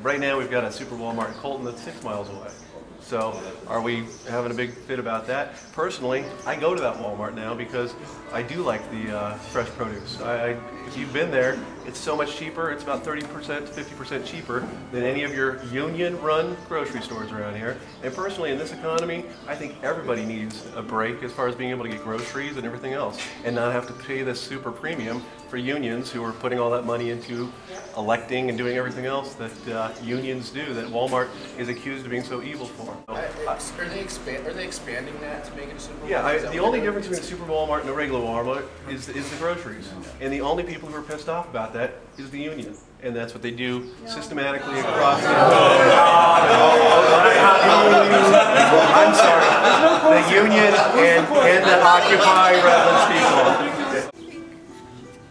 Right now we've got a Super Walmart in Colton that's 6 miles away. So are we having a big fit about that? Personally, I go to that Walmart now because I do like the fresh produce. If you've been there, it's so much cheaper. It's about 30% to 50% cheaper than any of your union-run grocery stores around here. And personally, in this economy, I think everybody needs a break as far as being able to get groceries and everything else, and not have to pay this super premium for unions who are putting all that money into electing and doing everything else that unions do, that Walmart is accused of being so evil for. Are they expanding that to make it a Super Walmart? Yeah, the only difference between a Super Walmart and a regular Walmart is the groceries. And the only people who are pissed off about that is the union. And that's what they do systematically across the I'm sorry. The union and the Occupy Redlands people.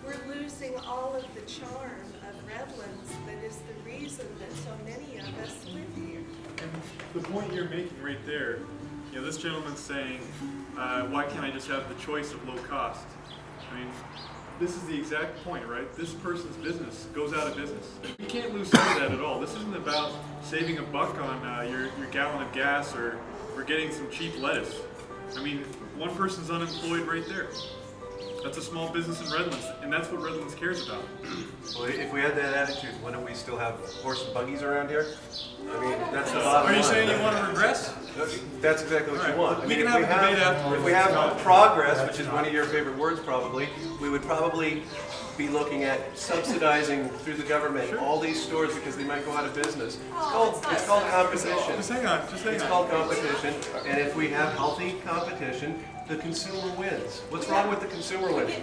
We're losing all of the charm of Redlands that is the reason that so many of us live here. And the point you're making right there, you know, this gentleman's saying, why can't I just have the choice of low cost? I mean, this is the exact point, right? This person's business goes out of business. You can't lose sight of that at all. This isn't about saving a buck on your gallon of gas or getting some cheap lettuce. I mean, one person's unemployed right there. That's a small business in Redlands, and that's what Redlands cares about. Well, if we had that attitude, wouldn't we still have horse and buggies around here? I mean, that's the bottom line. Are you saying you want to regress? That's exactly what you want. I mean, can have a debate afterwards. If we have progress, which is one of your favorite words probably, we would probably be looking at subsidizing through the government all these stores because they might go out of business. It's called competition. Just hang on. It's called competition, and if we have healthy competition, the consumer wins. What's wrong with the consumer winning?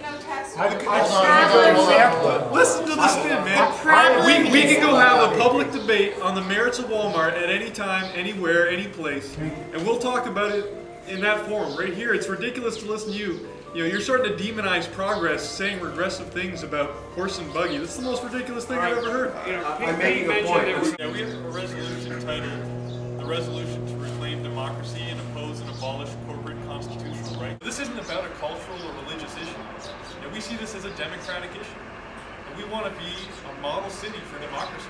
Listen to the spin, man. We can go have a public debate on the merits of Walmart at any time, anywhere, any place, and we'll talk about it in that forum. Right here, it's ridiculous to listen to you. You know, you're starting to demonize progress, saying regressive things about horse and buggy. That's the most ridiculous thing I've ever heard. I'm making a point. Yeah, we have a resolution titled, "The Resolution to Reclaim Democracy and Oppose and Abolish Corporate Constitutional Rights." This isn't about a cultural or religious issue. You know, we see this as a democratic issue. And we want to be a model city for democracy.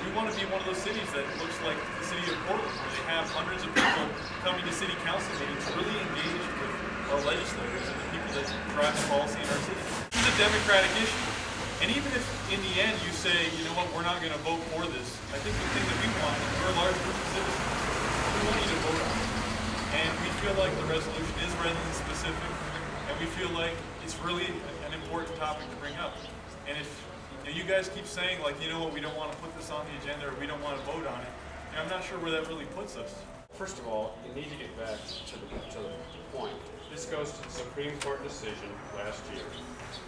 We want to be one of those cities that looks like the city of Portland, where they have hundreds of people coming to city council meetings, really engaged with our legislators and the people that drive the policy in our city. This is a democratic issue. And even if in the end you say, you know what, we're not going to vote for this, I think the thing that we want is we're a large group of citizens. We want you to vote on it. And we feel like the resolution is Redlands specific, and we feel like it's really an important topic to bring up. And if you guys keep saying, like, you know what, we don't want to put this on the agenda or we don't want to vote on it, I'm not sure where that really puts us. First of all, you need to get back to the point. This goes to the Supreme Court decision last year,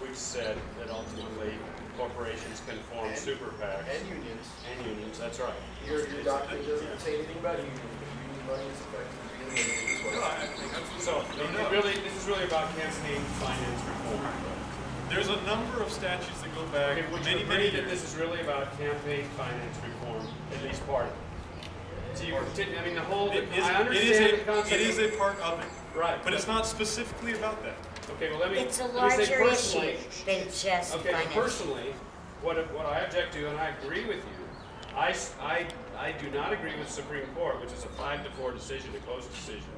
which said that ultimately corporations can form super PACs. And unions. And unions, that's right. Your doctrine doesn't say anything about unions. Union money is effectively alienated as well. No, I think that's so this is really about campaign finance reform. There's a number of statutes that go back many years. This is really about campaign finance reform, at least part of it. So I mean, the whole. I understand the concept. It is a part of it. Right. But it's not specifically about that. Okay, well let me It's a let me larger say personally, issue than just okay, finance. personally, what I object to, and I agree with you, I do not agree with the Supreme Court, which is a 5-4 decision, a close decision,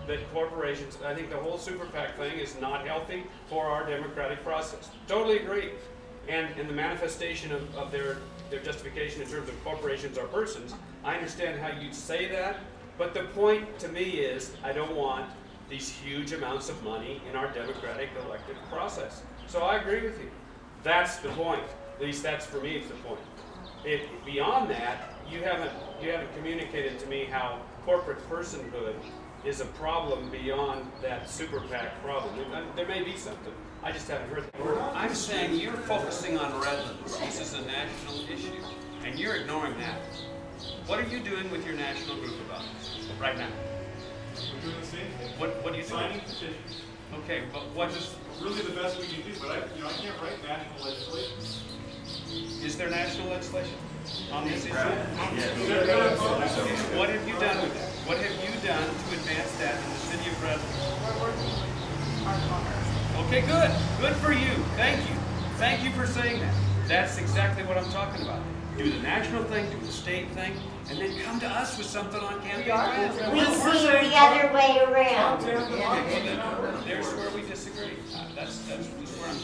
that corporations, I think the whole super PAC thing is not healthy for our democratic process. Totally agree. And in the manifestation of their justification in terms of corporations or persons, I understand how you'd say that, but the point to me is I don't want these huge amounts of money in our democratic elected process. So I agree with you. That's the point. At least that's for me, it's the point. Beyond that, you haven't communicated to me how corporate personhood is a problem beyond that super PAC problem. There may be something. I just haven't heard that. I'm saying you're focusing on Redlands. This is a national issue, and you're ignoring that. What are you doing with your national group about this right now? We're doing the same thing. What are you doing? Signing petitions. Okay, but what is really the best we can do? But I can't write national legislation. Is there national legislation on this issue? Yes. What have you done with that? What have you done to advance that in the city of Redlands? We're working our cars. Okay, good. Good for you. Thank you. Thank you for saying that. That's exactly what I'm talking about. do the national thing, do the state thing, and then come to us with something on campaign finance. We see it the other way around. There's where we disagree. That's where I'm